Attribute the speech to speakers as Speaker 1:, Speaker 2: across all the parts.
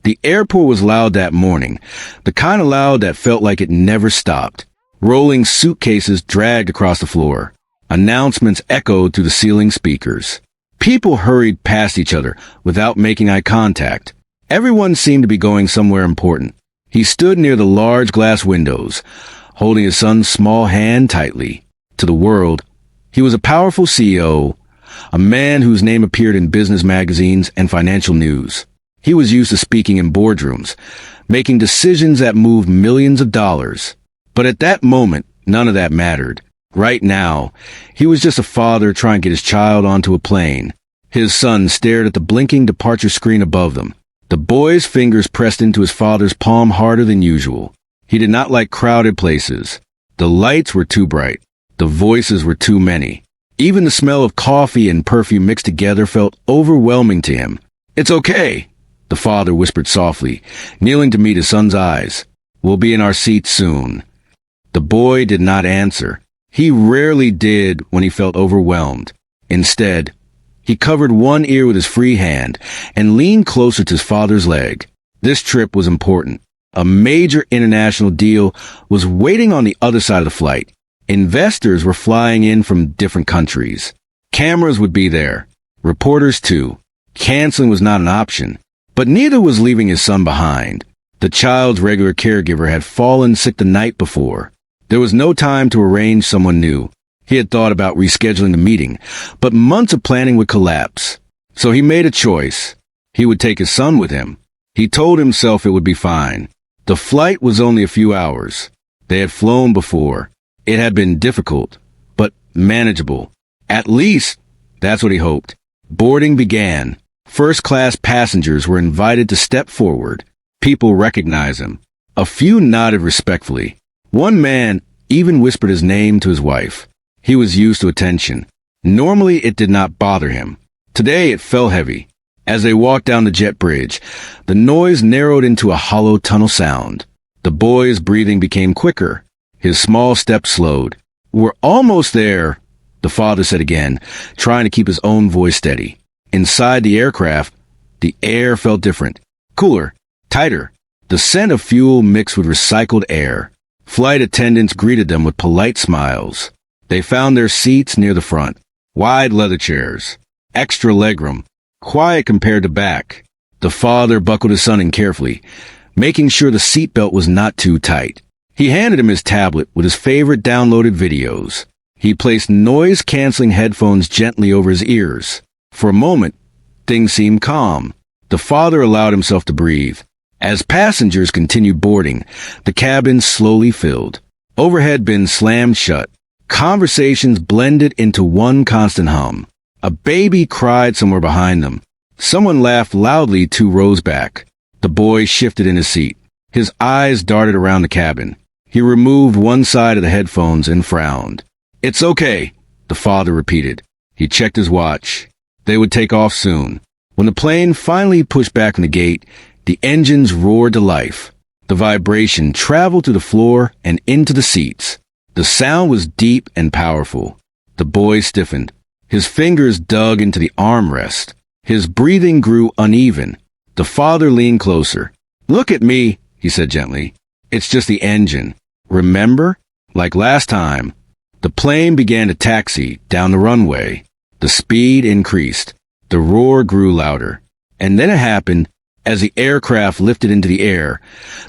Speaker 1: The airport was loud that morning, the kind of loud that felt like it never stopped. Rolling suitcases dragged across the floor. Announcements echoed through the ceiling speakers. People hurried past each other without making eye contact. Everyone seemed to be going somewhere important. He stood near the large glass windows, holding his son's small hand tightly. To the world, he was a powerful CEO, a man whose name appeared in business magazines and financial news. He was used to speaking in boardrooms, making decisions that moved millions of dollars. But at that moment, none of that mattered. Right now, he was just a father trying to get his child onto a plane. His son stared at the blinking departure screen above them. The boy's fingers pressed into his father's palm harder than usual. He did not like crowded places. The lights were too bright. The voices were too many. Even the smell of coffee and perfume mixed together felt overwhelming to him. "It's okay," the father whispered softly, kneeling to meet his son's eyes. "We'll be in our seats soon." The boy did not answer. He rarely did when he felt overwhelmed. Instead, he covered one ear with his free hand and leaned closer to his father's leg. This trip was important. A major international deal was waiting on the other side of the flight. Investors were flying in from different countries. Cameras would be there. Reporters too. Canceling was not an option. But neither was leaving his son behind. The child's regular caregiver had fallen sick the night before. There was no time to arrange someone new. He had thought about rescheduling the meeting, but months of planning would collapse. So he made a choice. He would take his son with him. He told himself it would be fine. The flight was only a few hours. They had flown before. It had been difficult, but manageable. At least, that's what he hoped. Boarding began. First-class passengers were invited to step forward. People recognized him. A few nodded respectfully. One man even whispered his name to his wife. He was used to attention. Normally, it did not bother him. Today, it felt heavy. As they walked down the jet bridge, the noise narrowed into a hollow tunnel sound. The boy's breathing became quicker. His small steps slowed. "We're almost there," the father said again, trying to keep his own voice steady. Inside the aircraft, the air felt different. Cooler, tighter. The scent of fuel mixed with recycled air. Flight attendants greeted them with polite smiles. They found their seats near the front. Wide leather chairs. Extra legroom. Quiet compared to back. The father buckled his son in carefully, making sure the seatbelt was not too tight. He handed him his tablet with his favorite downloaded videos. He placed noise-canceling headphones gently over his ears. For a moment, things seemed calm. The father allowed himself to breathe. As passengers continued boarding, the cabin slowly filled. Overhead bins slammed shut. Conversations blended into one constant hum. A baby cried somewhere behind them. Someone laughed loudly 2 rows back. The boy shifted in his seat. His eyes darted around the cabin. He removed one side of the headphones and frowned. "It's okay," the father repeated. He checked his watch. They would take off soon. When the plane finally pushed back from the gate, the engines roared to life. The vibration traveled through the floor and into the seats. The sound was deep and powerful. The boy stiffened. His fingers dug into the armrest. His breathing grew uneven. The father leaned closer. "Look at me," he said gently. "It's just the engine. Remember? Like last time." The plane began to taxi down the runway. The speed increased. The roar grew louder. And then it happened. As the aircraft lifted into the air,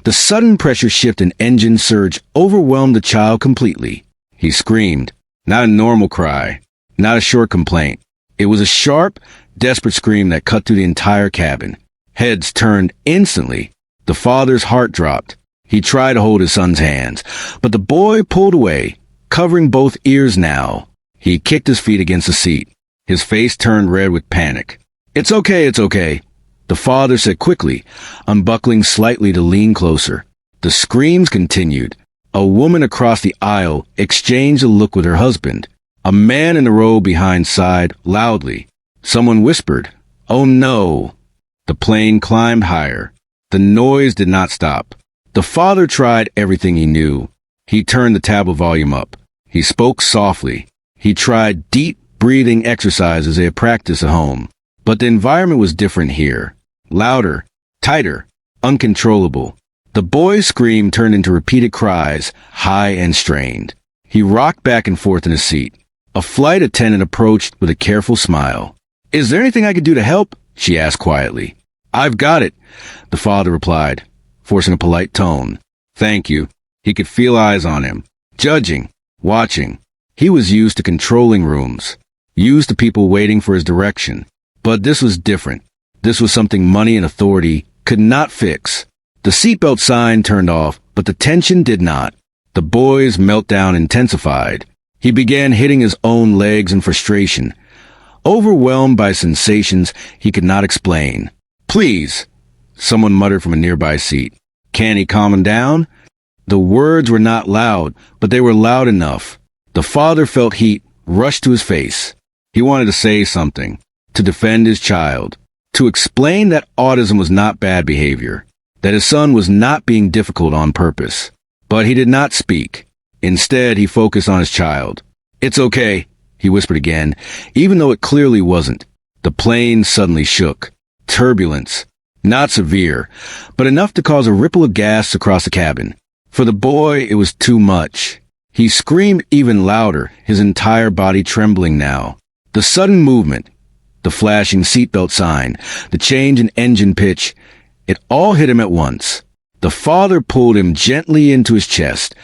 Speaker 1: the sudden pressure shift and engine surge overwhelmed the child completely. He screamed. Not a normal cry. Not a short complaint. It was a sharp, desperate scream that cut through the entire cabin. Heads turned instantly. The father's heart dropped. He tried to hold his son's hands, but the boy pulled away, covering both ears now. He kicked his feet against the seat. His face turned red with panic. "It's okay, it's okay," the father said quickly, unbuckling slightly to lean closer. The screams continued. A woman across the aisle exchanged a look with her husband. A man in the row behind sighed loudly. Someone whispered, "Oh no." The plane climbed higher. The noise did not stop. The father tried everything he knew. He turned the tablet volume up. He spoke softly. He tried deep breathing exercises they had practiced at home. But the environment was different here. Louder, tighter. uncontrollable. The boy's scream turned into repeated cries, high and strained. He rocked back and forth in his seat. A flight attendant approached with a careful smile. "Is there anything I can do to help?" she asked quietly. "I've got it," the father replied, forcing a polite tone. "Thank you." He could feel eyes on him, judging, watching. He was used to controlling rooms, used to people waiting for his direction. But this was different. This was something money and authority could not fix. The seatbelt sign turned off, but the tension did not. The boy's meltdown intensified. He began hitting his own legs in frustration, overwhelmed by sensations he could not explain. "Please," someone muttered from a nearby seat. "Can he calm him down?" The words were not loud, but they were loud enough. The father felt heat rush to his face. He wanted to say something, to defend his child, to explain that autism was not bad behavior, that his son was not being difficult on purpose. But he did not speak. Instead, he focused on his child. "It's okay," he whispered again, even though it clearly wasn't. The plane suddenly shook. Turbulence. Not severe, but enough to cause a ripple of gas across the cabin. For the boy, it was too much. He screamed even louder, his entire body trembling now. The sudden movement, the flashing seatbelt sign, the change in engine pitch, it all hit him at once. The father pulled him gently into his chest,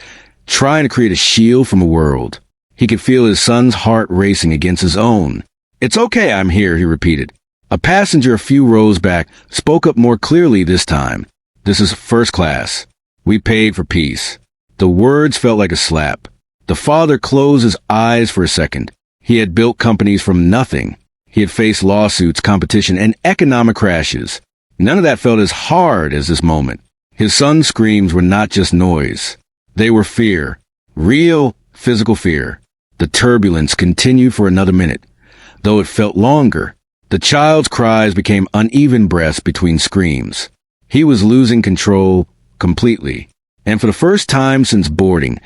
Speaker 1: trying to create a shield from a world. He could feel his son's heart racing against his own. "It's okay, I'm here," he repeated. A passenger a few rows back spoke up more clearly this time. "This is first class. We paid for peace." The words felt like a slap. The father closed his eyes for a second. He had built companies from nothing. He had faced lawsuits, competition, and economic crashes. None of that felt as hard as this moment. His son's screams were not just noise. They were fear. Real, physical fear. The turbulence continued for another minute, though it felt longer. The child's cries became uneven breaths between screams. He was losing control completely. And for the first time since boarding,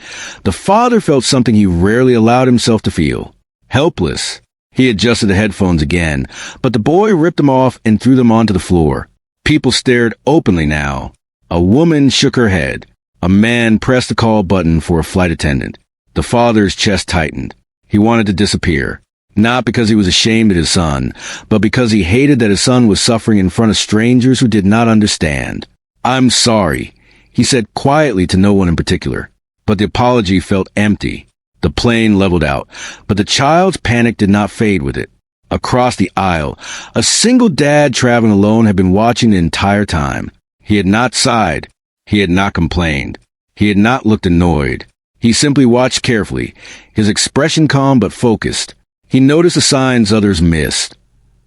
Speaker 1: the father felt something he rarely allowed himself to feel. Helpless. He adjusted the headphones again, but the boy ripped them off and threw them onto the floor. People stared openly now. A woman shook her head. A man pressed the call button for a flight attendant. The father's chest tightened. He wanted to disappear. Not because he was ashamed of his son, but because he hated that his son was suffering in front of strangers who did not understand. "I'm sorry," he said quietly to no one in particular. But the apology felt empty. The plane leveled out, but the child's panic did not fade with it. Across the aisle, a single dad traveling alone had been watching the entire time. He had not sighed. He had not complained. He had not looked annoyed. He simply watched carefully, his expression calm but focused. He noticed the signs others missed.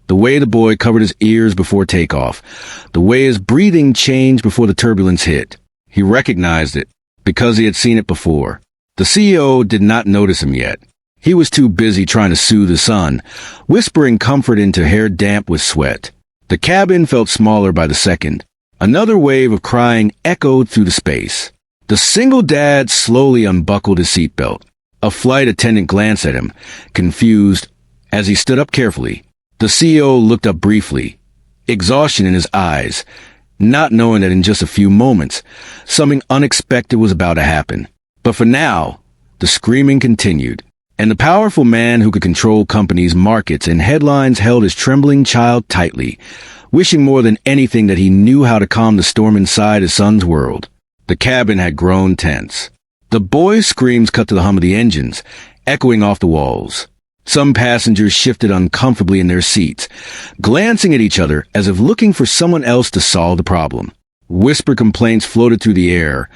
Speaker 1: The way the boy covered his ears before takeoff. The way his breathing changed before the turbulence hit. He recognized it, because he had seen it before. The CEO did not notice him yet. He was too busy trying to soothe his son, whispering comfort into hair damp with sweat. The cabin felt smaller by the second. Another wave of crying echoed through the space. The single dad slowly unbuckled his seatbelt. A flight attendant glanced at him, confused, as he stood up carefully. The CEO looked up briefly, exhaustion in his eyes, not knowing that in just a few moments, something unexpected was about to happen. But for now, the screaming continued, and the powerful man who could control companies, markets, and headlines held his trembling child tightly, wishing more than anything that he knew how to calm the storm inside his son's world. The cabin had grown tense. The boy's screams cut to the hum of the engines, echoing off the walls. Some passengers shifted uncomfortably in their seats, glancing at each other as if looking for someone else to solve the problem. Whispered complaints floated through the air,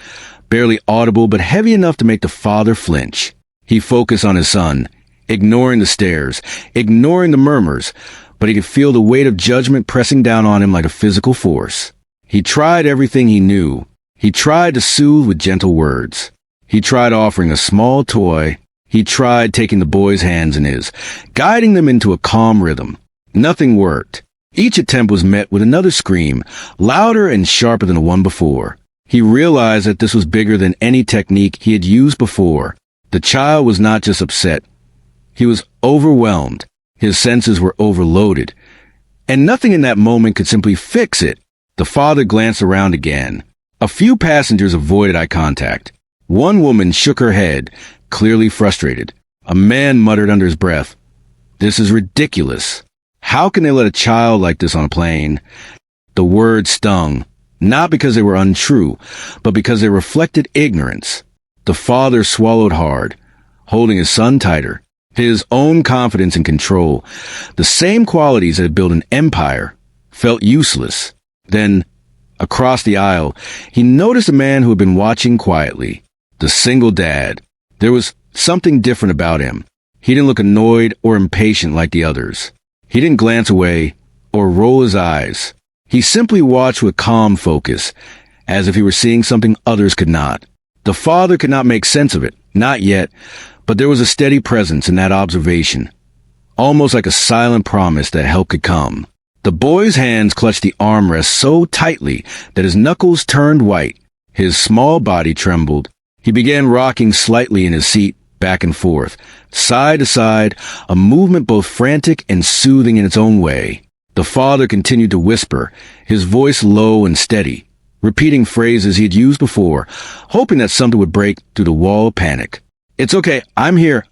Speaker 1: barely audible but heavy enough to make the father flinch. He focused on his son, ignoring the stares, ignoring the murmurs, but he could feel the weight of judgment pressing down on him like a physical force. He tried everything he knew. He tried to soothe with gentle words. He tried offering a small toy. He tried taking the boy's hands in his, guiding them into a calm rhythm. Nothing worked. Each attempt was met with another scream, louder and sharper than the one before. He realized that this was bigger than any technique he had used before. The child was not just upset. He was overwhelmed. His senses were overloaded. And nothing in that moment could simply fix it. The father glanced around again. A few passengers avoided eye contact. One woman shook her head, clearly frustrated. A man muttered under his breath, "This is ridiculous. How can they let a child like this on a plane?" The words stung, not because they were untrue, but because they reflected ignorance. The father swallowed hard, holding his son tighter. His own confidence and control, the same qualities that had built an empire, felt useless. Then, across the aisle, he noticed a man who had been watching quietly. The single dad. There was something different about him. He didn't look annoyed or impatient like the others. He didn't glance away or roll his eyes. He simply watched with calm focus, as if he were seeing something others could not. The father could not make sense of it, not yet, but there was a steady presence in that observation, almost like a silent promise that help could come. The boy's hands clutched the armrest so tightly that his knuckles turned white. His small body trembled. He began rocking slightly in his seat, back and forth, side to side, a movement both frantic and soothing in its own way. The father continued to whisper, his voice low and steady, repeating phrases he had used before, hoping that something would break through the wall of panic. "It's okay, I'm here,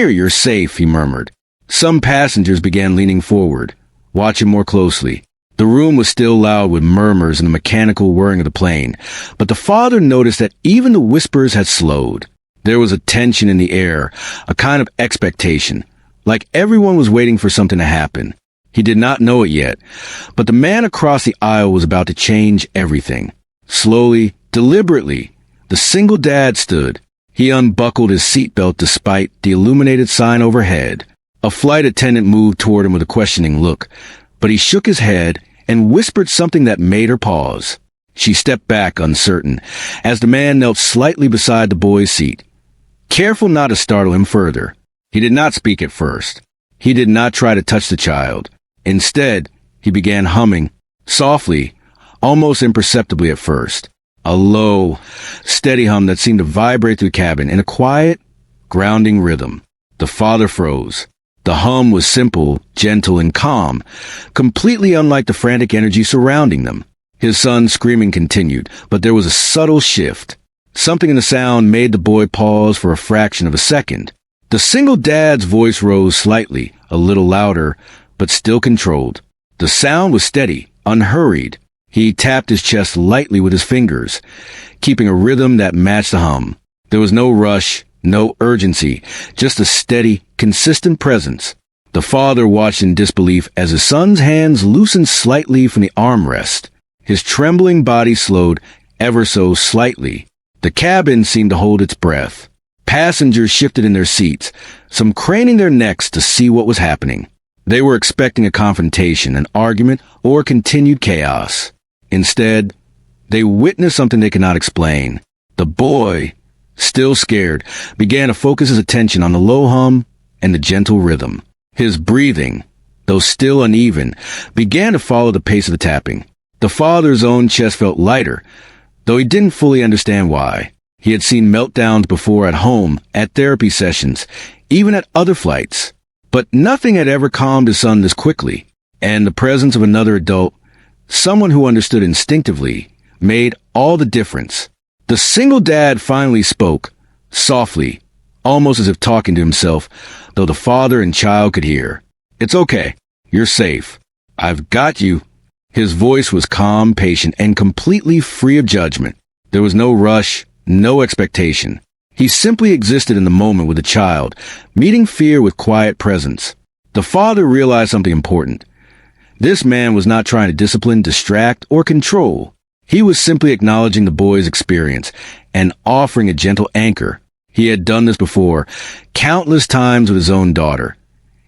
Speaker 1: you're safe," he murmured. Some passengers began leaning forward, watching more closely. The room was still loud with murmurs and the mechanical whirring of the plane, but the father noticed that even the whispers had slowed. There was a tension in the air, a kind of expectation, like everyone was waiting for something to happen. He did not know it yet, but the man across the aisle was about to change everything. Slowly, deliberately, the single dad stood. He unbuckled his seatbelt despite the illuminated sign overhead. A flight attendant moved toward him with a questioning look, but he shook his head and whispered something that made her pause. She stepped back, uncertain, as the man knelt slightly beside the boy's seat, careful not to startle him further. He did not speak at first. He did not try to touch the child. Instead, he began humming, softly, almost imperceptibly at first. A low, steady hum that seemed to vibrate through the cabin in a quiet, grounding rhythm. The father froze. The hum was simple, gentle, and calm, completely unlike the frantic energy surrounding them. His son's screaming continued, but there was a subtle shift. Something in the sound made the boy pause for a fraction of a second. The single dad's voice rose slightly, a little louder, but still controlled. The sound was steady, unhurried. He tapped his chest lightly with his fingers, keeping a rhythm that matched the hum. There was no rush, no urgency, just a steady, consistent presence. The father watched in disbelief as his son's hands loosened slightly from the armrest. His trembling body slowed ever so slightly. The cabin seemed to hold its breath. Passengers shifted in their seats, some craning their necks to see what was happening. They were expecting a confrontation, an argument, or continued chaos. Instead, they witnessed something they could not explain. The boy, still scared, began to focus his attention on the low hum and the gentle rhythm. His breathing, though still uneven, began to follow the pace of the tapping. The father's own chest felt lighter, though he didn't fully understand why. He had seen meltdowns before at home, at therapy sessions, even at other flights. But nothing had ever calmed his son this quickly, and the presence of another adult, someone who understood instinctively, made all the difference. The single dad finally spoke, softly, almost as if talking to himself, though the father and child could hear. "It's okay. You're safe. I've got you." His voice was calm, patient, and completely free of judgment. There was no rush, no expectation. He simply existed in the moment with the child, meeting fear with quiet presence. The father realized something important. This man was not trying to discipline, distract, or control. He was simply acknowledging the boy's experience and offering a gentle anchor. He had done this before, countless times with his own daughter.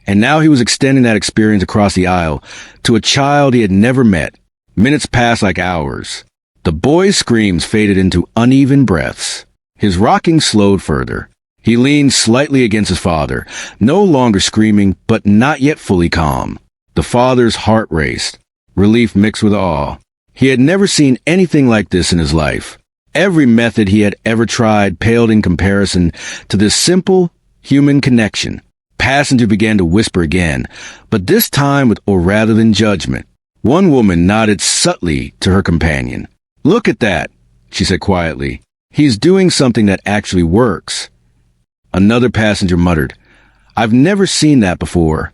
Speaker 1: And now he was extending that experience across the aisle to a child he had never met. Minutes passed like hours. The boy's screams faded into uneven breaths. His rocking slowed further. He leaned slightly against his father, no longer screaming, but not yet fully calm. The father's heart raced, relief mixed with awe. He had never seen anything like this in his life. Every method he had ever tried paled in comparison to this simple, human connection. Passenger began to whisper again, but this time with or rather than judgment. One woman nodded subtly to her companion. "Look at that," she said quietly. "He's doing something that actually works." Another passenger muttered, "I've never seen that before."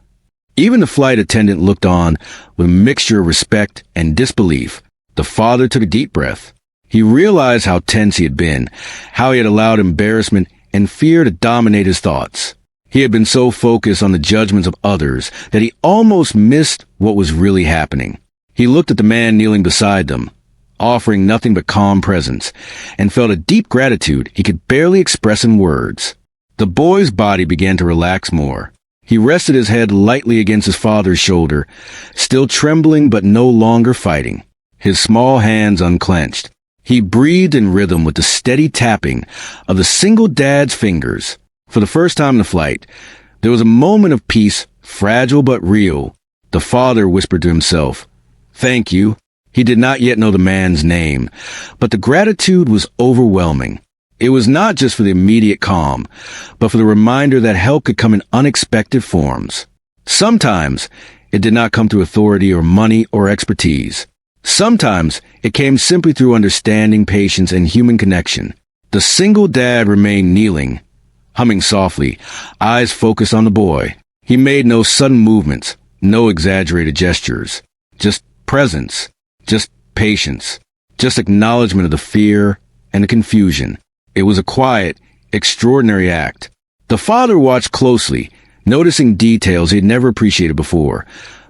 Speaker 1: Even the flight attendant looked on with a mixture of respect and disbelief. The father took a deep breath. He realized how tense he had been, how he had allowed embarrassment and fear to dominate his thoughts. He had been so focused on the judgments of others that he almost missed what was really happening. He looked at the man kneeling beside them, offering nothing but calm presence, and felt a deep gratitude he could barely express in words. The boy's body began to relax more. He rested his head lightly against his father's shoulder, still trembling but no longer fighting. His small hands unclenched. He breathed in rhythm with the steady tapping of the single dad's fingers. For the first time in the flight, there was a moment of peace, fragile but real. The father whispered to himself, "Thank you." He did not yet know the man's name, but the gratitude was overwhelming. It was not just for the immediate calm, but for the reminder that help could come in unexpected forms. Sometimes it did not come through authority or money or expertise. Sometimes it came simply through understanding, patience, and human connection. The single dad remained kneeling, humming softly, eyes focused on the boy. He made no sudden movements, no exaggerated gestures, just presence, just patience, just acknowledgement of the fear and the confusion. It was a quiet, extraordinary act. The father watched closely, noticing details he had never appreciated before.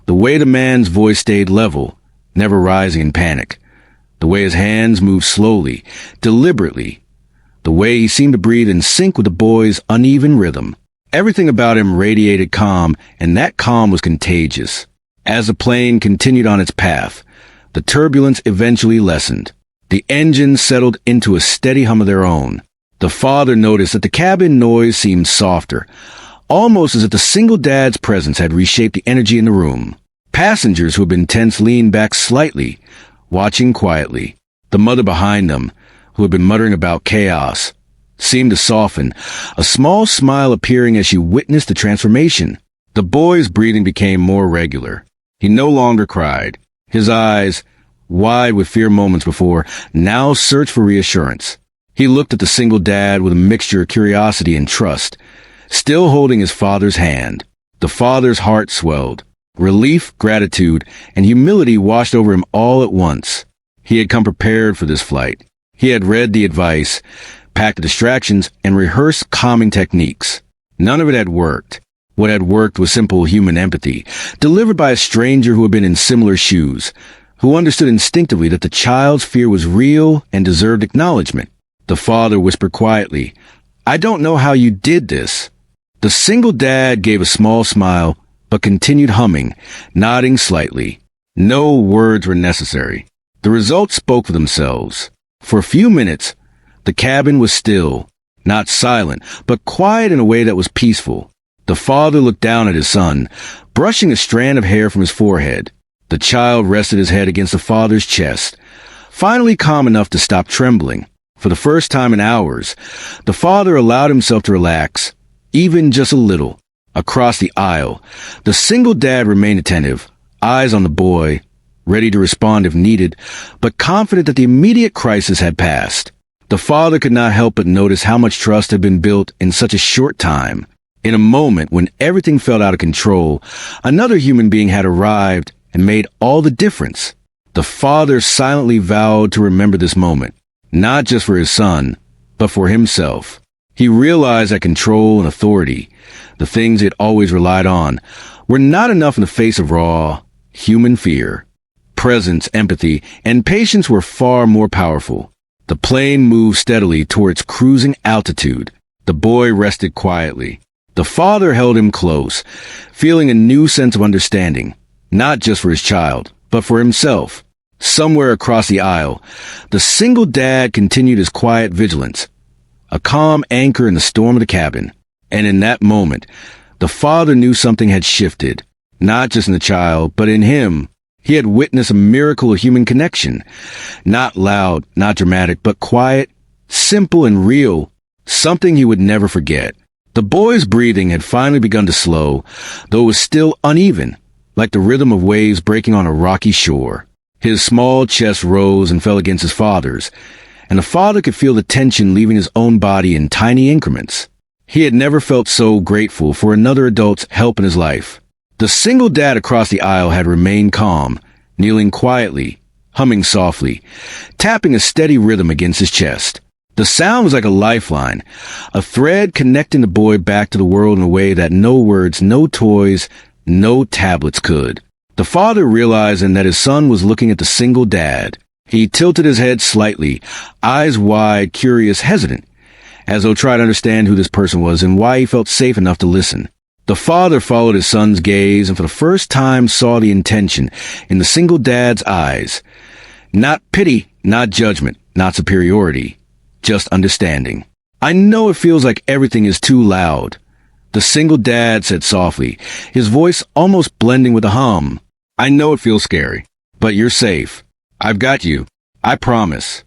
Speaker 1: The way the man's voice stayed level, never rising in panic. The way his hands moved slowly, deliberately. The way he seemed to breathe in sync with the boy's uneven rhythm. Everything about him radiated calm, and that calm was contagious. As the plane continued on its path, the turbulence eventually lessened. The engines settled into a steady hum of their own. The father noticed that the cabin noise seemed softer, almost as if the single dad's presence had reshaped the energy in the room. Passengers who had been tense leaned back slightly, watching quietly. The mother behind them, who had been muttering about chaos, seemed to soften, a small smile appearing as she witnessed the transformation. The boy's breathing became more regular. He no longer cried. His eyes, wide with fear moments before, now searched for reassurance. He looked at the single dad with a mixture of curiosity and trust, still holding his father's hand. The father's heart swelled. Relief, gratitude, and humility washed over him all at once. He had come prepared for this flight. He had read the advice, packed the distractions, and rehearsed calming techniques. None of it had worked. What had worked was simple human empathy, delivered by a stranger who had been in similar shoes, who understood instinctively that the child's fear was real and deserved acknowledgement. The father whispered quietly, "I don't know how you did this." The single dad gave a small smile, but continued humming, nodding slightly. No words were necessary. The results spoke for themselves. For a few minutes, the cabin was still, not silent, but quiet in a way that was peaceful. The father looked down at his son, brushing a strand of hair from his forehead. The child rested his head against the father's chest, finally calm enough to stop trembling. For the first time in hours, the father allowed himself to relax, even just a little. Across the aisle, the single dad remained attentive, eyes on the boy, ready to respond if needed, but confident that the immediate crisis had passed. The father could not help but notice how much trust had been built in such a short time. In a moment when everything felt out of control, another human being had arrived and made all the difference. The father silently vowed to remember this moment, not just for his son, but for himself. He realized that control and authority, the things he had always relied on, were not enough in the face of raw, human fear. Presence, empathy, and patience were far more powerful. The plane moved steadily towards cruising altitude. The boy rested quietly. The father held him close, feeling a new sense of understanding, not just for his child, but for himself. Somewhere across the aisle, the single dad continued his quiet vigilance, a calm anchor in the storm of the cabin. And in that moment, the father knew something had shifted, not just in the child, but in him. He had witnessed a miracle of human connection, not loud, not dramatic, but quiet, simple and real, something he would never forget. The boy's breathing had finally begun to slow, though it was still uneven. like the rhythm of waves breaking on a rocky shore. His small chest rose and fell against his father's, and the father could feel the tension leaving his own body in tiny increments. He had never felt so grateful for another adult's help in his life. The single dad across the aisle had remained calm, kneeling quietly, humming softly, tapping a steady rhythm against his chest. The sound was like a lifeline, a thread connecting the boy back to the world in a way that no words, no toys, no tablets could. The father, realizing that his son was looking at the single dad, he tilted his head slightly, eyes wide, curious, hesitant, as though trying to understand who this person was and why he felt safe enough to listen. The father followed his son's gaze and for the first time saw the intention in the single dad's eyes. Not pity, not judgment, not superiority, just understanding. "I know it feels like everything is too loud," the single dad said softly, his voice almost blending with a hum. "I know it feels scary, but you're safe. I've got you. I promise."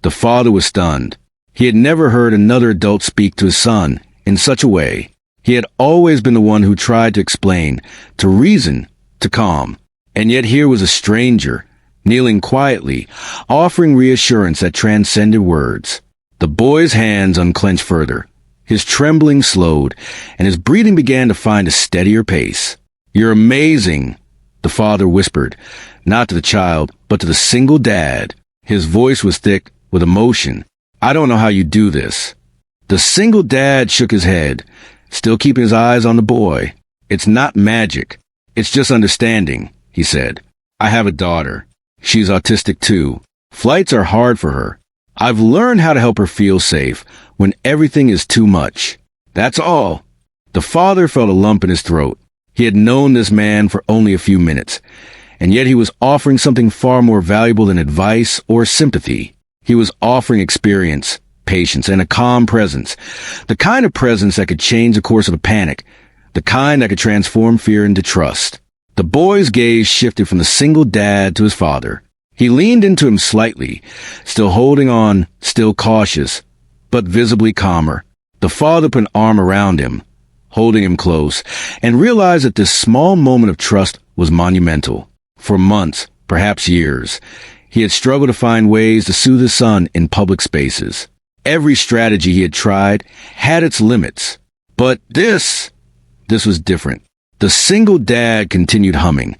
Speaker 1: The father was stunned. He had never heard another adult speak to his son in such a way. He had always been the one who tried to explain, to reason, to calm. And yet here was a stranger, kneeling quietly, offering reassurance that transcended words. The boy's hands unclenched further. His trembling slowed, and his breathing began to find a steadier pace. "You're amazing," the father whispered, not to the child, but to the single dad. His voice was thick with emotion. "I don't know how you do this." The single dad shook his head, still keeping his eyes on the boy. "It's not magic. It's just understanding," he said. "I have a daughter. She's autistic too. Flights are hard for her. I've learned how to help her feel safe when everything is too much. That's all." The father felt a lump in his throat. He had known this man for only a few minutes, and yet he was offering something far more valuable than advice or sympathy. He was offering experience, patience, and a calm presence. The kind of presence that could change the course of a panic, the kind that could transform fear into trust. The boy's gaze shifted from the single dad to his father. He leaned into him slightly, still holding on, still cautious, but visibly calmer. The father put an arm around him, holding him close, and realized that this small moment of trust was monumental. For months, perhaps years, he had struggled to find ways to soothe his son in public spaces. Every strategy he had tried had its limits. But this was different. The single dad continued humming,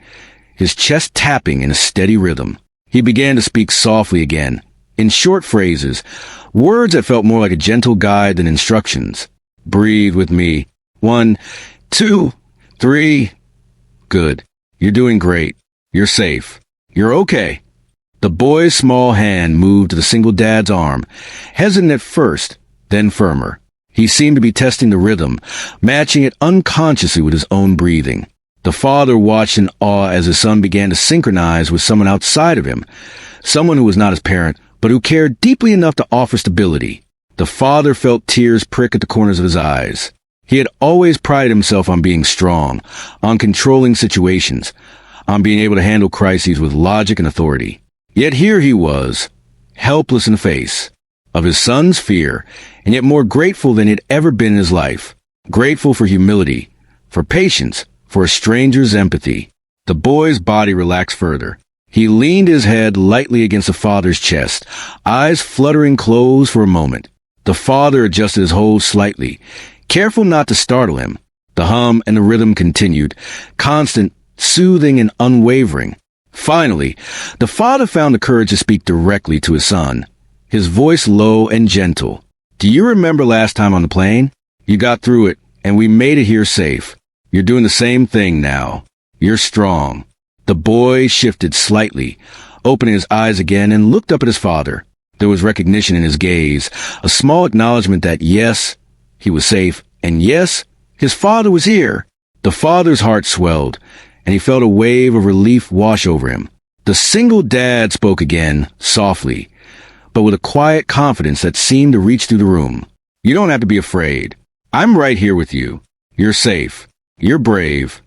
Speaker 1: his chest tapping in a steady rhythm. He began to speak softly again, in short phrases, words that felt more like a gentle guide than instructions. "Breathe with me. 1, 2, 3. Good. You're doing great. You're safe. You're okay." The boy's small hand moved to the single dad's arm, hesitant at first, then firmer. He seemed to be testing the rhythm, matching it unconsciously with his own breathing. The father watched in awe as his son began to synchronize with someone outside of him, someone who was not his parent, but who cared deeply enough to offer stability. The father felt tears prick at the corners of his eyes. He had always prided himself on being strong, on controlling situations, on being able to handle crises with logic and authority. Yet here he was, helpless in the face of his son's fear, and yet more grateful than he'd ever been in his life. Grateful for humility, for patience, for a stranger's empathy. The boy's body relaxed further. He leaned his head lightly against the father's chest, eyes fluttering closed for a moment. The father adjusted his hold slightly, careful not to startle him. The hum and the rhythm continued, constant, soothing, and unwavering. Finally, the father found the courage to speak directly to his son, his voice low and gentle. "Do you remember last time on the plane? You got through it, and we made it here safe. You're doing the same thing now. You're strong." The boy shifted slightly, opening his eyes again and looked up at his father. There was recognition in his gaze, a small acknowledgement that yes, he was safe, and yes, his father was here. The father's heart swelled, and he felt a wave of relief wash over him. The single dad spoke again, softly, but with a quiet confidence that seemed to reach through the room. "You don't have to be afraid. I'm right here with you. You're safe. You're brave."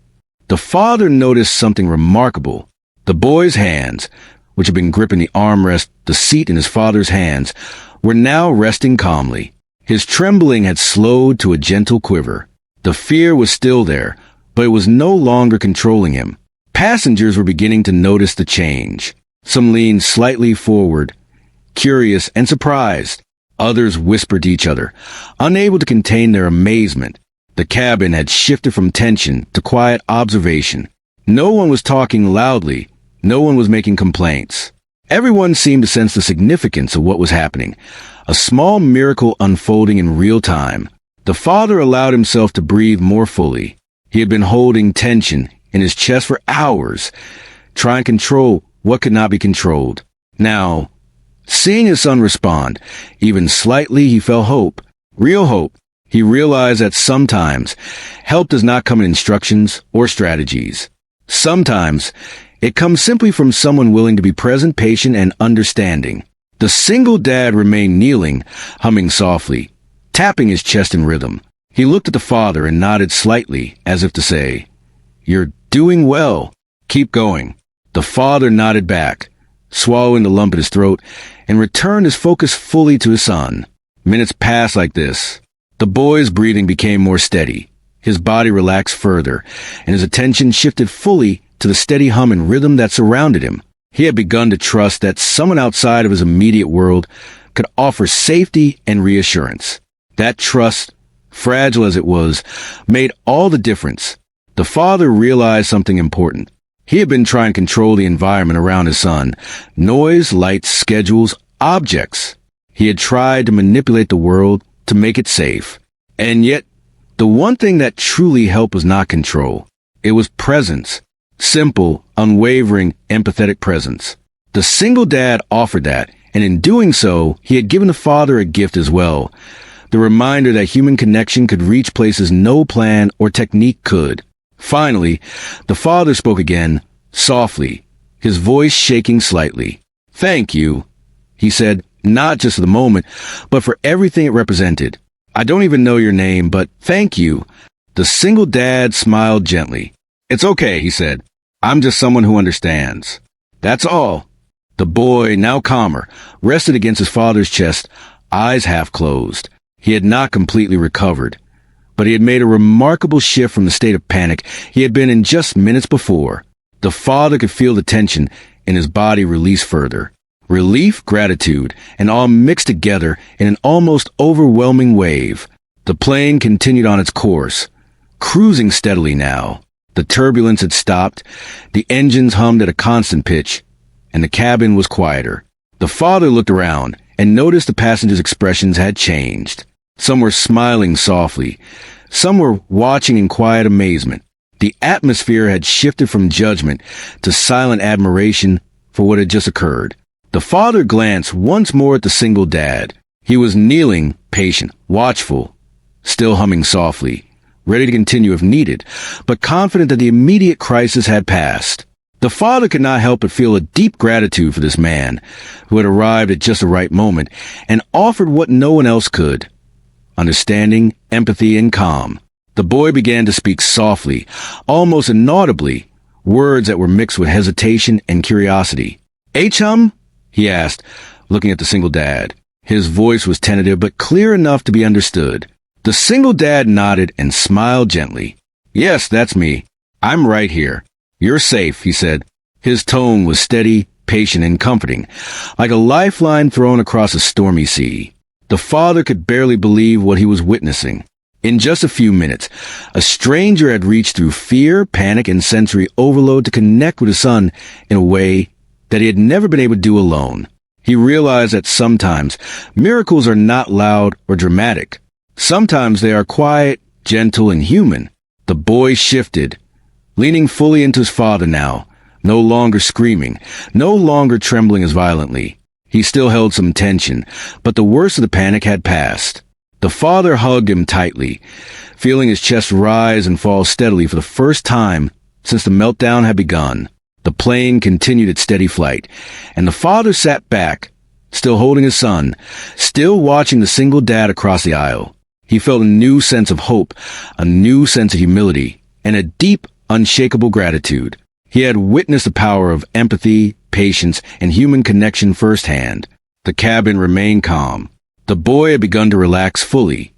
Speaker 1: The father noticed something remarkable. The boy's hands, which had been gripping the armrest, the seat in his father's hands, were now resting calmly. His trembling had slowed to a gentle quiver. The fear was still there, but it was no longer controlling him. Passengers were beginning to notice the change. Some leaned slightly forward, curious and surprised. Others whispered to each other, unable to contain their amazement. The cabin had shifted from tension to quiet observation. No one was talking loudly. No one was making complaints. Everyone seemed to sense the significance of what was happening, a small miracle unfolding in real time. The father allowed himself to breathe more fully. He had been holding tension in his chest for hours, trying to control what could not be controlled. Now, seeing his son respond, even slightly, he felt hope. Real hope. He realized that sometimes help does not come in instructions or strategies. Sometimes it comes simply from someone willing to be present, patient, and understanding. The single dad remained kneeling, humming softly, tapping his chest in rhythm. He looked at the father and nodded slightly, as if to say, "You're doing well. Keep going." The father nodded back, swallowing the lump in his throat, and returned his focus fully to his son. Minutes passed like this. The boy's breathing became more steady. His body relaxed further, and his attention shifted fully to the steady hum and rhythm that surrounded him. He had begun to trust that someone outside of his immediate world could offer safety and reassurance. That trust, fragile as it was, made all the difference. The father realized something important. He had been trying to control the environment around his son. Noise, lights, schedules, objects. He had tried to manipulate the world to make it safe. And yet, the one thing that truly helped was not control. It was presence. Simple, unwavering, empathetic presence. The single dad offered that, and in doing so, he had given the father a gift as well. The reminder that human connection could reach places no plan or technique could. Finally, the father spoke again, softly, his voice shaking slightly. "Thank you," he said, not just for the moment, but for everything it represented. "I don't even know your name, but thank you." The single dad smiled gently. "It's okay," he said. "I'm just someone who understands. That's all." The boy, now calmer, rested against his father's chest, eyes half closed. He had not completely recovered, but he had made a remarkable shift from the state of panic he had been in just minutes before. The father could feel the tension in his body release further. Relief, gratitude, and all mixed together in an almost overwhelming wave. The plane continued on its course, cruising steadily now. The turbulence had stopped, the engines hummed at a constant pitch, and the cabin was quieter. The father looked around and noticed the passengers' expressions had changed. Some were smiling softly. Some were watching in quiet amazement. The atmosphere had shifted from judgment to silent admiration for what had just occurred. The father glanced once more at the single dad. He was kneeling, patient, watchful, still humming softly, ready to continue if needed, but confident that the immediate crisis had passed. The father could not help but feel a deep gratitude for this man, who had arrived at just the right moment and offered what no one else could: understanding, empathy, and calm. The boy began to speak softly, almost inaudibly, words that were mixed with hesitation and curiosity. "Chum?" he asked, looking at the single dad. His voice was tentative but clear enough to be understood. The single dad nodded and smiled gently. "Yes, that's me. I'm right here. You're safe," he said. His tone was steady, patient, and comforting, like a lifeline thrown across a stormy sea. The father could barely believe what he was witnessing. In just a few minutes, a stranger had reached through fear, panic, and sensory overload to connect with his son in a way that he had never been able to do alone. He realized that sometimes miracles are not loud or dramatic. Sometimes they are quiet, gentle, and human. The boy shifted, leaning fully into his father now, no longer screaming, no longer trembling as violently. He still held some tension, but the worst of the panic had passed. The father hugged him tightly, feeling his chest rise and fall steadily for the first time since the meltdown had begun. The plane continued its steady flight, and the father sat back, still holding his son, still watching the single dad across the aisle. He felt a new sense of hope, a new sense of humility, and a deep, unshakable gratitude. He had witnessed the power of empathy, patience, and human connection firsthand. The cabin remained calm. The boy had begun to relax fully,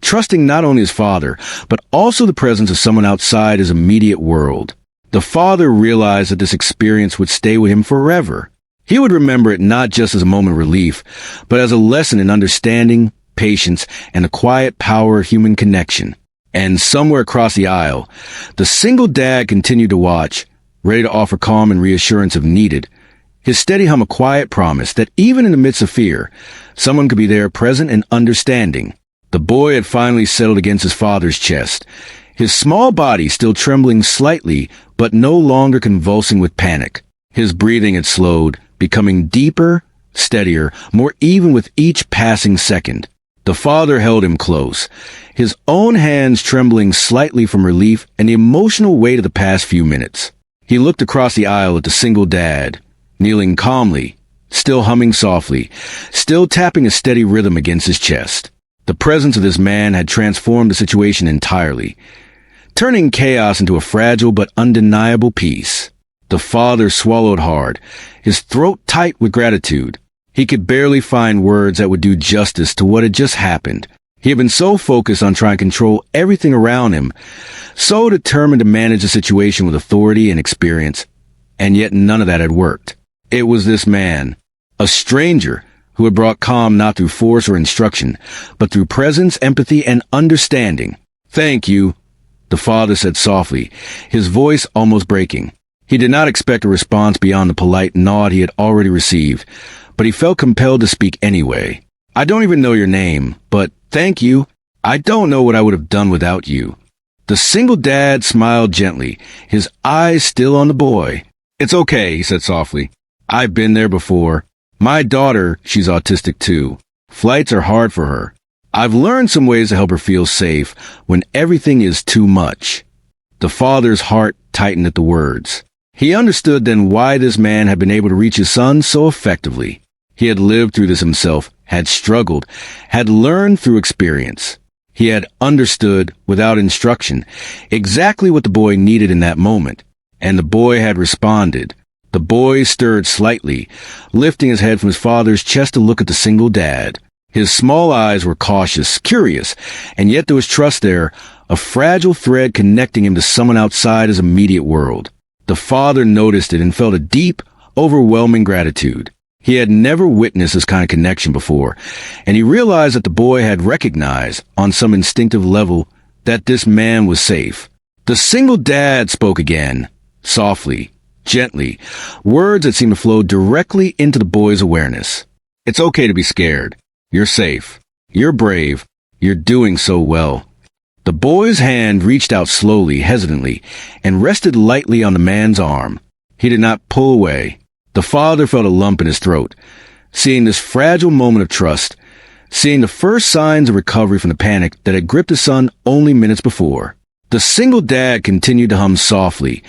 Speaker 1: trusting not only his father, but also the presence of someone outside his immediate world. The father realized that this experience would stay with him forever. He would remember it not just as a moment of relief, but as a lesson in understanding, patience, and the quiet power of human connection. And somewhere across the aisle, the single dad continued to watch, ready to offer calm and reassurance if needed. His steady hum a quiet promise that even in the midst of fear, someone could be there present and understanding. The boy had finally settled against his father's chest, his small body still trembling slightly, but no longer convulsing with panic. His breathing had slowed, becoming deeper, steadier, more even with each passing second. The father held him close, his own hands trembling slightly from relief and the emotional weight of the past few minutes. He looked across the aisle at the single dad, kneeling calmly, still humming softly, still tapping a steady rhythm against his chest. The presence of this man had transformed the situation entirely, turning chaos into a fragile but undeniable peace. The father swallowed hard, his throat tight with gratitude. He could barely find words that would do justice to what had just happened. He had been so focused on trying to control everything around him, so determined to manage the situation with authority and experience, and yet none of that had worked. It was this man, a stranger, who had brought calm not through force or instruction, but through presence, empathy, and understanding. "Thank you," the father said softly, his voice almost breaking. He did not expect a response beyond the polite nod he had already received, but he felt compelled to speak anyway. "I don't even know your name, but thank you. I don't know what I would have done without you." The single dad smiled gently, his eyes still on the boy. "It's okay," he said softly. "I've been there before. My daughter, she's autistic too. Flights are hard for her. I've learned some ways to help her feel safe when everything is too much." The father's heart tightened at the words. He understood then why this man had been able to reach his son so effectively. He had lived through this himself, had struggled, had learned through experience. He had understood, without instruction, exactly what the boy needed in that moment. And the boy had responded. The boy stirred slightly, lifting his head from his father's chest to look at the single dad. His small eyes were cautious, curious, and yet there was trust there, a fragile thread connecting him to someone outside his immediate world. The father noticed it and felt a deep, overwhelming gratitude. He had never witnessed this kind of connection before, and he realized that the boy had recognized, on some instinctive level, that this man was safe. The single dad spoke again, softly, gently, words that seemed to flow directly into the boy's awareness. "It's okay to be scared. You're safe. You're brave. You're doing so well." The boy's hand reached out slowly, hesitantly, and rested lightly on the man's arm. He did not pull away. The father felt a lump in his throat, seeing this fragile moment of trust, seeing the first signs of recovery from the panic that had gripped his son only minutes before. The single dad continued to hum softly,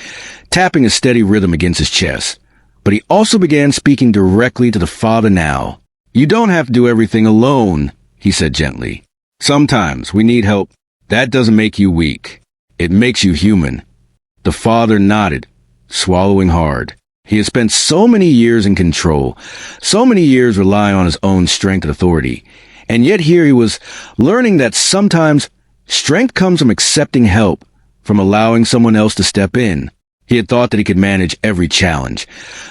Speaker 1: tapping a steady rhythm against his chest. But he also began speaking directly to the father now. "You don't have to do everything alone," he said gently. "Sometimes we need help. That doesn't make you weak. It makes you human." The father nodded, swallowing hard. He had spent so many years in control, so many years relying on his own strength and authority. And yet here he was learning that sometimes strength comes from accepting help, from allowing someone else to step in. He had thought that he could manage every challenge,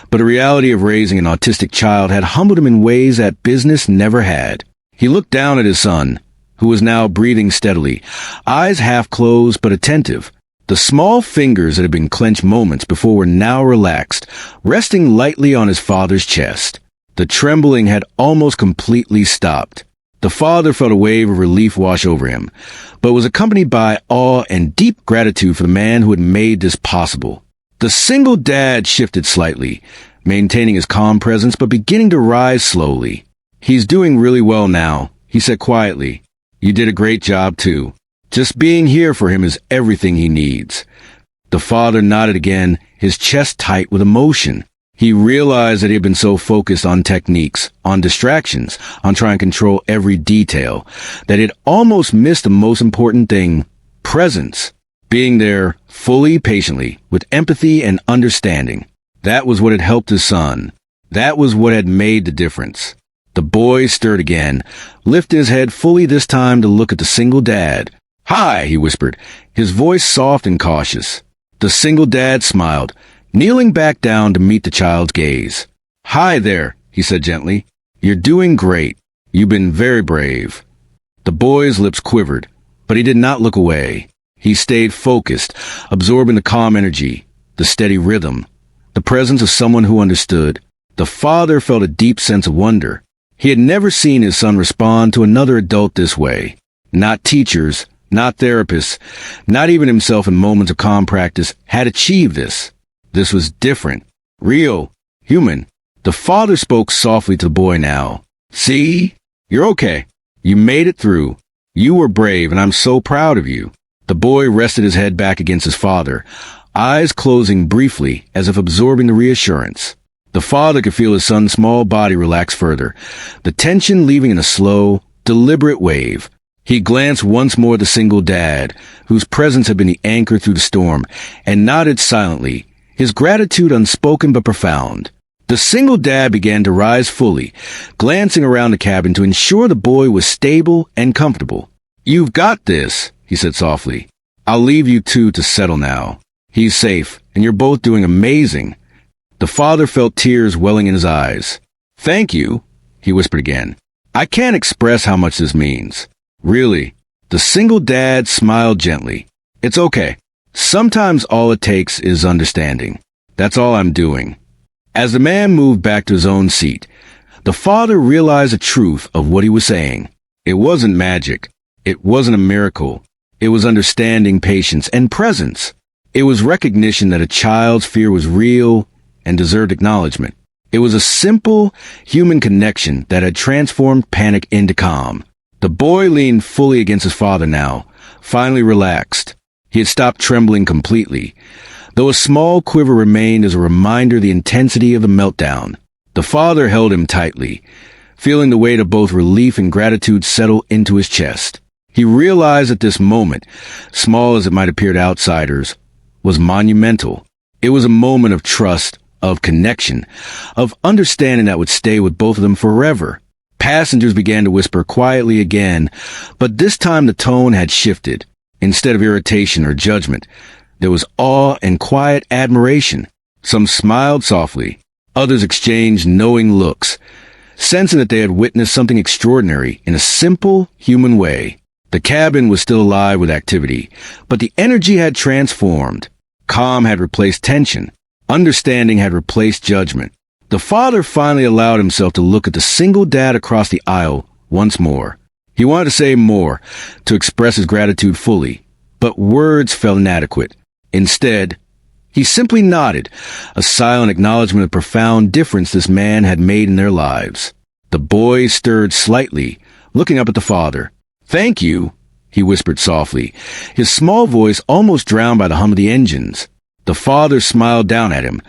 Speaker 1: but the reality of raising an autistic child had humbled him in ways that business never had. He looked down at his son, who was now breathing steadily, eyes half closed but attentive. The small fingers that had been clenched moments before were now relaxed, resting lightly on his father's chest. The trembling had almost completely stopped. The father felt a wave of relief wash over him, but was accompanied by awe and deep gratitude for the man who had made this possible. The single dad shifted slightly, maintaining his calm presence but beginning to rise slowly. "He's doing really well now," he said quietly. "You did a great job too. Just being here for him is everything he needs." The father nodded again, his chest tight with emotion. He realized that he had been so focused on techniques, on distractions, on trying to control every detail, that he had almost missed the most important thing, presence. Being there, fully, patiently, with empathy and understanding. That was what had helped his son. That was what had made the difference. The boy stirred again, lifted his head fully this time to look at the single dad. "Hi," he whispered, his voice soft and cautious. The single dad smiled, kneeling back down to meet the child's gaze. "Hi there," he said gently. "You're doing great. You've been very brave." The boy's lips quivered, but he did not look away. He stayed focused, absorbing the calm energy, the steady rhythm, the presence of someone who understood. The father felt a deep sense of wonder. He had never seen his son respond to another adult this way. Not teachers, not therapists, not even himself in moments of calm practice had achieved this. This was different, real, human. The father spoke softly to the boy now. "See? You're okay. You made it through. You were brave, and I'm so proud of you." The boy rested his head back against his father, eyes closing briefly as if absorbing the reassurance. The father could feel his son's small body relax further, the tension leaving in a slow, deliberate wave. He glanced once more at the single dad, whose presence had been the anchor through the storm, and nodded silently, his gratitude unspoken but profound. The single dad began to rise fully, glancing around the cabin to ensure the boy was stable and comfortable. "You've got this," he said softly. "I'll leave you two to settle now. He's safe, and you're both doing amazing." The father felt tears welling in his eyes. "Thank you," he whispered again. "I can't express how much this means. Really." The single dad smiled gently. "It's okay. Sometimes all it takes is understanding. That's all I'm doing." As the man moved back to his own seat, the father realized the truth of what he was saying. It wasn't magic. It wasn't a miracle. It was understanding, patience, and presence. It was recognition that a child's fear was real and deserved acknowledgement. It was a simple, human connection that had transformed panic into calm. The boy leaned fully against his father now, finally relaxed. He had stopped trembling completely, though a small quiver remained as a reminder of the intensity of the meltdown. The father held him tightly, feeling the weight of both relief and gratitude settle into his chest. He realized that this moment, small as it might appear to outsiders, was monumental. It was a moment of trust, of connection, of understanding that would stay with both of them forever. Passengers began to whisper quietly again, but this time the tone had shifted. Instead of irritation or judgment, there was awe and quiet admiration. Some smiled softly. Others exchanged knowing looks, sensing that they had witnessed something extraordinary in a simple, human way. The cabin was still alive with activity, but the energy had transformed. Calm had replaced tension. Understanding had replaced judgment. The father finally allowed himself to look at the single dad across the aisle once more. He wanted to say more, to express his gratitude fully, but words felt inadequate. Instead, he simply nodded, a silent acknowledgement of the profound difference this man had made in their lives. The boy stirred slightly, looking up at the father. "Thank you," he whispered softly, his small voice almost drowned by the hum of the engines. The father smiled down at him,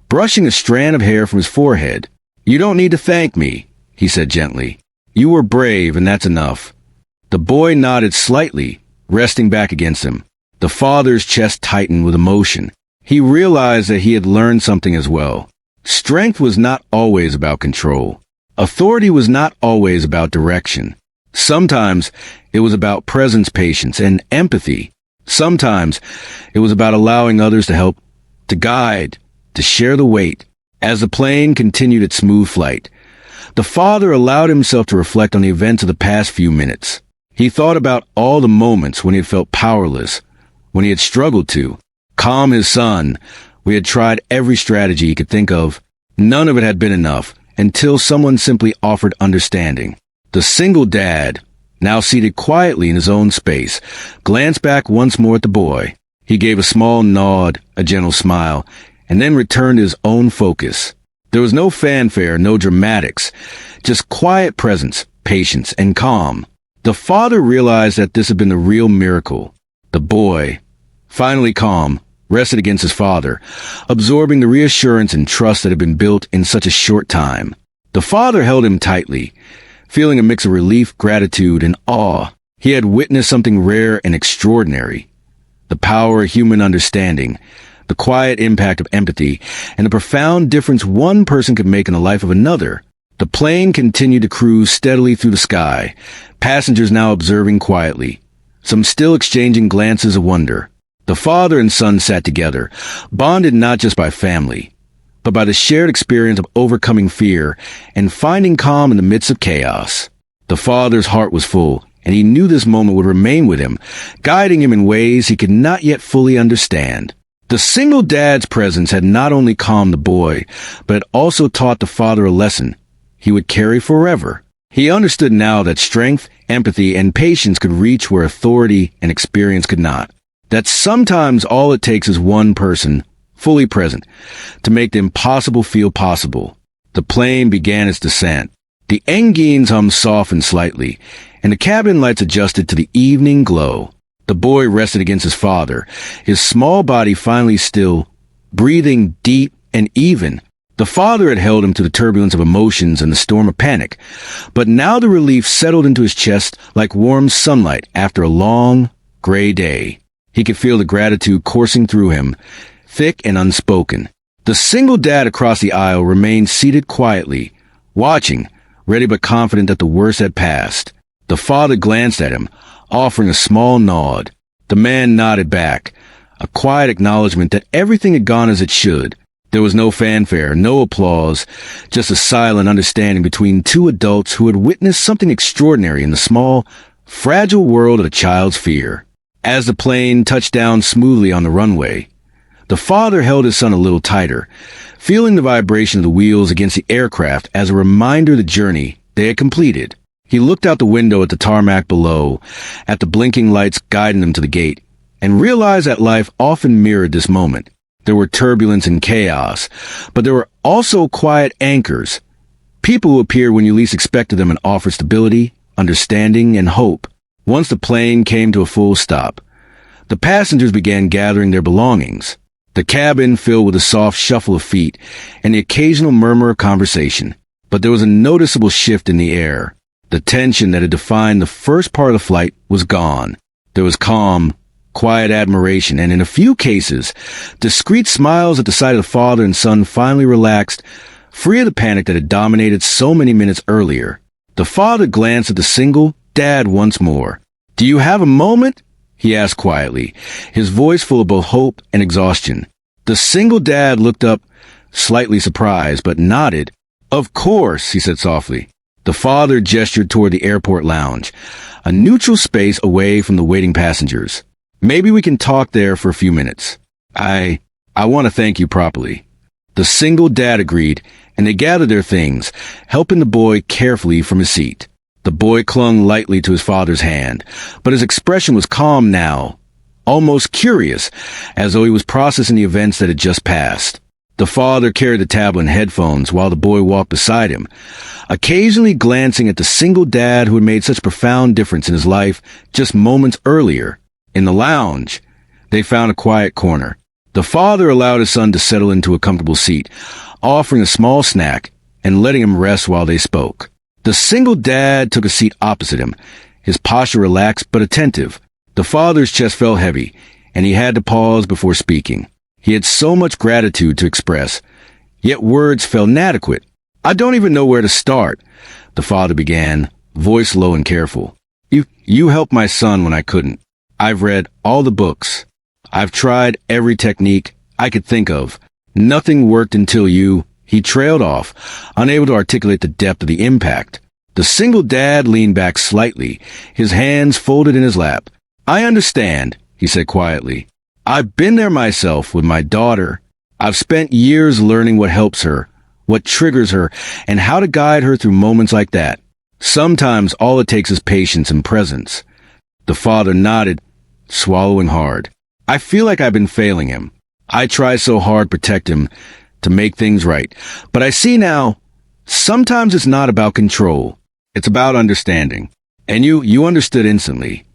Speaker 1: brushing a strand of hair from his forehead. "You don't need to thank me," he said gently. "You were brave, and that's enough." The boy nodded slightly, resting back against him. The father's chest tightened with emotion. He realized that he had learned something as well. Strength was not always about control. Authority was not always about direction. Sometimes it was about presence, patience, and empathy. Sometimes it was about allowing others to help, to guide, to share the weight. As the plane continued its smooth flight, the father allowed himself to reflect on the events of the past few minutes. He thought about all the moments when he had felt powerless, when he had struggled to calm his son. We had tried every strategy he could think of. None of it had been enough until someone simply offered understanding. The single dad, now seated quietly in his own space, glanced back once more at the boy. He gave a small nod, a gentle smile, and then returned to his own focus. There was no fanfare, no dramatics, just quiet presence, patience, and calm. The father realized that this had been the real miracle. The boy, finally calm, rested against his father, absorbing the reassurance and trust that had been built in such a short time. The father held him tightly, feeling a mix of relief, gratitude, and awe. He had witnessed something rare and extraordinary. The power of human understanding, the quiet impact of empathy, and the profound difference one person could make in the life of another. The plane continued to cruise steadily through the sky, passengers now observing quietly, some still exchanging glances of wonder. The father and son sat together, bonded not just by family, but by the shared experience of overcoming fear and finding calm in the midst of chaos. The father's heart was full, and he knew this moment would remain with him, guiding him in ways he could not yet fully understand. The single dad's presence had not only calmed the boy, but had also taught the father a lesson he would carry forever. He understood now that strength, empathy, and patience could reach where authority and experience could not. That sometimes all it takes is one person, fully present, to make the impossible feel possible. The plane began its descent. The engines hummed soft and slightly, and the cabin lights adjusted to the evening glow. The boy rested against his father, his small body finally still, breathing deep and even. The father had held him to the turbulence of emotions and the storm of panic, but now the relief settled into his chest like warm sunlight after a long, gray day. He could feel the gratitude coursing through him, thick and unspoken. The single dad across the aisle remained seated quietly, watching, ready but confident that the worst had passed. The father glanced at him, offering a small nod. The man nodded back, a quiet acknowledgement that everything had gone as it should. There was no fanfare, no applause, just a silent understanding between two adults who had witnessed something extraordinary in the small, fragile world of a child's fear. As the plane touched down smoothly on the runway, the father held his son a little tighter, feeling the vibration of the wheels against the aircraft as a reminder of the journey they had completed. He looked out the window at the tarmac below, at the blinking lights guiding them to the gate, and realized that life often mirrored this moment. There were turbulence and chaos, but there were also quiet anchors, people who appeared when you least expected them and offered stability, understanding, and hope. Once the plane came to a full stop, the passengers began gathering their belongings. The cabin filled with a soft shuffle of feet and the occasional murmur of conversation. But there was a noticeable shift in the air. The tension that had defined the first part of the flight was gone. There was calm, quiet admiration, and in a few cases, discreet smiles at the sight of the father and son finally relaxed, free of the panic that had dominated so many minutes earlier. The father glanced at the single dad once more. "Do you have a moment?" he asked quietly, his voice full of both hope and exhaustion. The single dad looked up, slightly surprised, but nodded. "Of course," he said softly. The father gestured toward the airport lounge, a neutral space away from the waiting passengers. "Maybe we can talk there for a few minutes. I want to thank you properly." The single dad agreed, and they gathered their things, helping the boy carefully from his seat. The boy clung lightly to his father's hand, but his expression was calm now, almost curious, as though he was processing the events that had just passed. The father carried the tablet and headphones while the boy walked beside him, occasionally glancing at the single dad who had made such a profound difference in his life just moments earlier. In the lounge, they found a quiet corner. The father allowed his son to settle into a comfortable seat, offering a small snack and letting him rest while they spoke. The single dad took a seat opposite him, his posture relaxed but attentive. The father's chest felt heavy, and he had to pause before speaking. He had so much gratitude to express, yet words felt inadequate. "I don't even know where to start," the father began, voice low and careful. You helped my son when I couldn't. I've read all the books. I've tried every technique I could think of. Nothing worked until you..." He trailed off, unable to articulate the depth of the impact. The single dad leaned back slightly, his hands folded in his lap. "I understand," he said quietly. "I've been there myself with my daughter. I've spent years learning what helps her, what triggers her, and how to guide her through moments like that. Sometimes all it takes is patience and presence." The father nodded, swallowing hard. "I feel like I've been failing him. I try so hard to protect him, to make things right. But I see now, sometimes it's not about control. It's about understanding. And you understood instantly."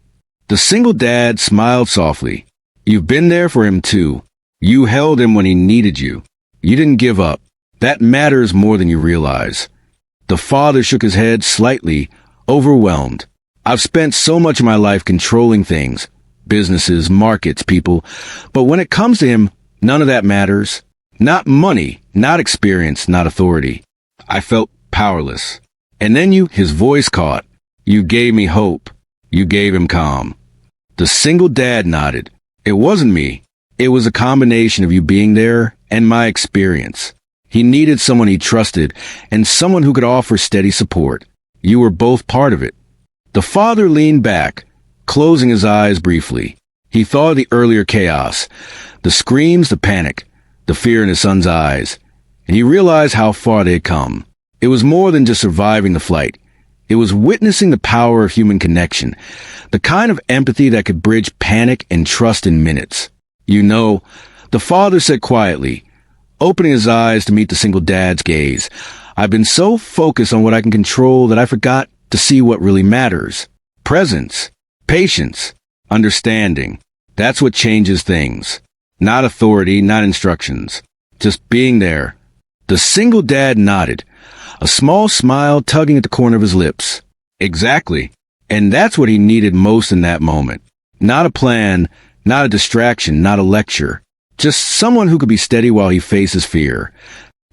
Speaker 1: The single dad smiled softly. "You've been there for him too. You held him when he needed you. You didn't give up. That matters more than you realize." The father shook his head slightly, overwhelmed. "I've spent so much of my life controlling things, businesses, markets, people, but when it comes to him, none of that matters. Not money, not experience, not authority. I felt powerless. And then his voice caught. "You gave me hope. You gave him calm." The single dad nodded, It wasn't me. It was a combination of you being there and my experience. He needed someone he trusted and someone who could offer steady support. You were both part of it." The father leaned back, closing his eyes briefly. He thought of the earlier chaos, the screams, the panic, the fear in his son's eyes, and he realized how far they had come. It was more than just surviving the flight. It was witnessing the power of human connection, the kind of empathy that could bridge panic and trust in minutes. "You know," the father said quietly, opening his eyes to meet the single dad's gaze, "I've been so focused on what I can control that I forgot to see what really matters. Presence, patience, understanding. That's what changes things. Not authority, not instructions. Just being there." The single dad nodded, a small smile tugging at the corner of his lips. "Exactly. And that's what he needed most in that moment. Not a plan, not a distraction, not a lecture. Just someone who could be steady while he faces fear."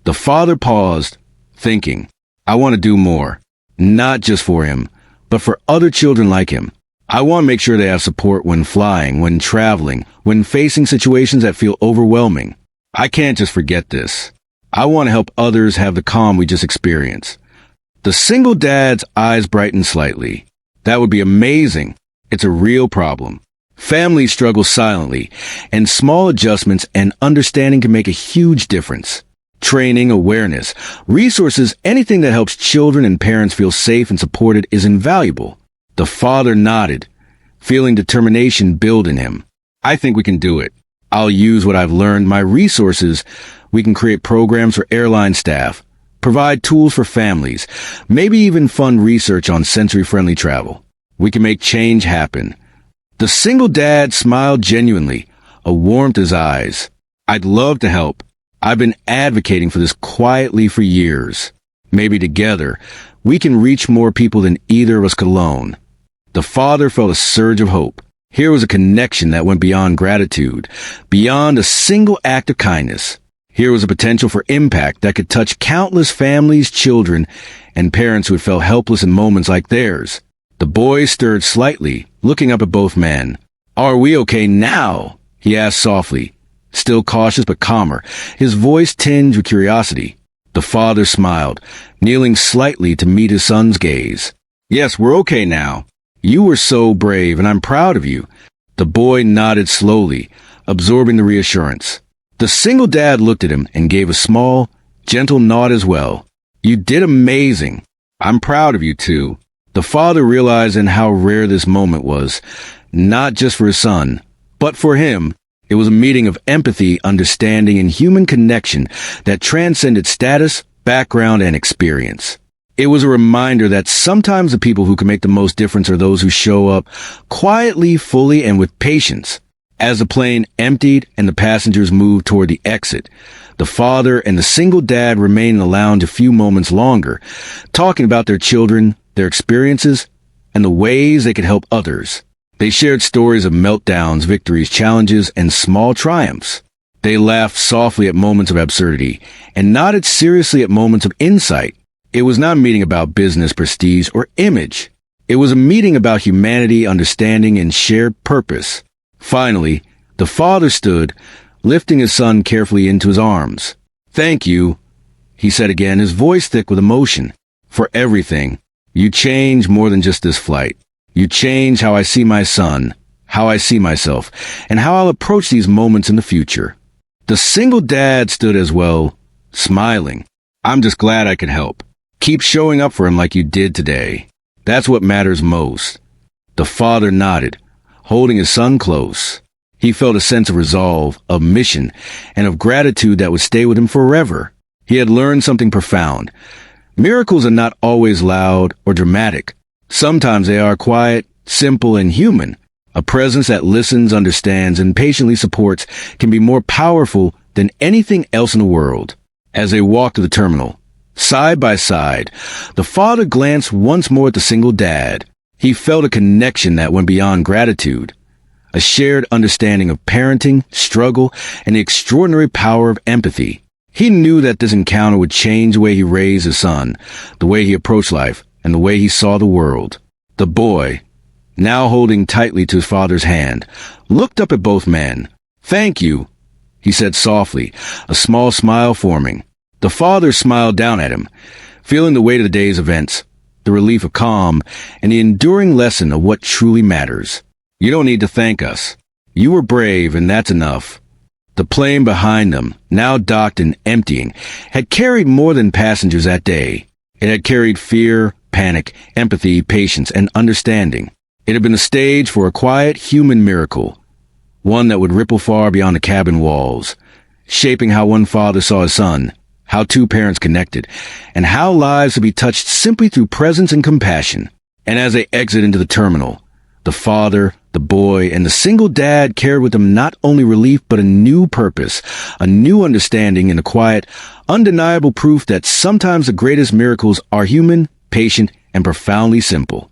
Speaker 1: The father paused, thinking, "I want to do more. Not just for him, but for other children like him. I want to make sure they have support when flying, when traveling, when facing situations that feel overwhelming. I can't just forget this. I want to help others have the calm we just experienced." The single dad's eyes brightened slightly. "That would be amazing. It's a real problem. Families struggle silently, and small adjustments and understanding can make a huge difference. Training, awareness, resources, anything that helps children and parents feel safe and supported is invaluable." The father nodded, feeling determination build in him. "I think we can do it. I'll use what I've learned, my resources. We can create programs for airline staff, provide tools for families, maybe even fund research on sensory-friendly travel. We can make change happen." The single dad smiled genuinely, a warmth in his eyes. "I'd love to help. I've been advocating for this quietly for years. Maybe together, we can reach more people than either of us could alone." The father felt a surge of hope. Here was a connection that went beyond gratitude, beyond a single act of kindness. Here was a potential for impact that could touch countless families, children, and parents who had felt helpless in moments like theirs. The boy stirred slightly, looking up at both men. "Are we okay now?" he asked softly, still cautious but calmer, his voice tinged with curiosity. The father smiled, kneeling slightly to meet his son's gaze. "Yes, we're okay now. You were so brave, and I'm proud of you." The boy nodded slowly, absorbing the reassurance. The single dad looked at him and gave a small, gentle nod as well. "You did amazing. I'm proud of you, too." The father realized in how rare this moment was, not just for his son, but for him. It was a meeting of empathy, understanding, and human connection that transcended status, background, and experience. It was a reminder that sometimes the people who can make the most difference are those who show up quietly, fully, and with patience. As the plane emptied and the passengers moved toward the exit, the father and the single dad remained in the lounge a few moments longer, talking about their children, their experiences, and the ways they could help others. They shared stories of meltdowns, victories, challenges, and small triumphs. They laughed softly at moments of absurdity and nodded seriously at moments of insight. It was not a meeting about business, prestige, or image. It was a meeting about humanity, understanding, and shared purpose. Finally, the father stood, lifting his son carefully into his arms. "Thank you," he said again, his voice thick with emotion, "for everything. You changed more than just this flight. You changed how I see my son, how I see myself, and how I'll approach these moments in the future." The single dad stood as well, smiling. "I'm just glad I could help. Keep showing up for him like you did today. That's what matters most." The father nodded, holding his son close. He felt a sense of resolve, of mission, and of gratitude that would stay with him forever. He had learned something profound. Miracles are not always loud or dramatic. Sometimes they are quiet, simple, and human. A presence that listens, understands, and patiently supports can be more powerful than anything else in the world. As they walked to the terminal, side by side, the father glanced once more at the single dad. He felt a connection that went beyond gratitude, a shared understanding of parenting, struggle, and the extraordinary power of empathy. He knew that this encounter would change the way he raised his son, the way he approached life, and the way he saw the world. The boy, now holding tightly to his father's hand, looked up at both men. "Thank you," he said softly, a small smile forming. The father smiled down at him, feeling the weight of the day's events, the relief of calm, and the enduring lesson of what truly matters. "You don't need to thank us. You were brave, and that's enough." The plane behind them, now docked and emptying, had carried more than passengers that day. It had carried fear, panic, empathy, patience, and understanding. It had been a stage for a quiet human miracle, one that would ripple far beyond the cabin walls, shaping how one father saw his son, how two parents connected, and how lives would be touched simply through presence and compassion. And as they exited into the terminal, the father, the boy, and the single dad carried with them not only relief but a new purpose, a new understanding, and a quiet, undeniable proof that sometimes the greatest miracles are human, patient, and profoundly simple.